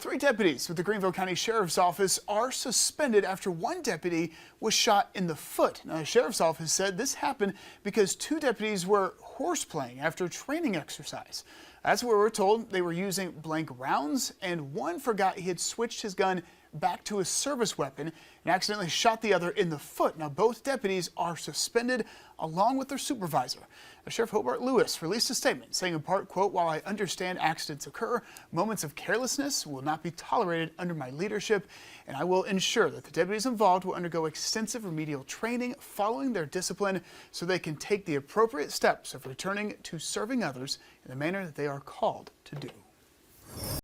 Three deputies with the Greenville County Sheriff's Office are suspended after one deputy was shot in the foot. Now, the Sheriff's Office said this happened because two deputies were horseplaying after training exercise. That's where we're told they were using blank rounds, and one forgot he had switched his gun back to a service weapon and accidentally shot the other in the foot. Now, both deputies are suspended along with their supervisor. Sheriff Hobart Lewis released a statement saying in part, quote, "While I understand accidents occur, moments of carelessness will not be tolerated under my leadership, and I will ensure that the deputies involved will undergo extensive remedial training following their discipline so they can take the appropriate steps of returning to serving others in the manner that they are called to do."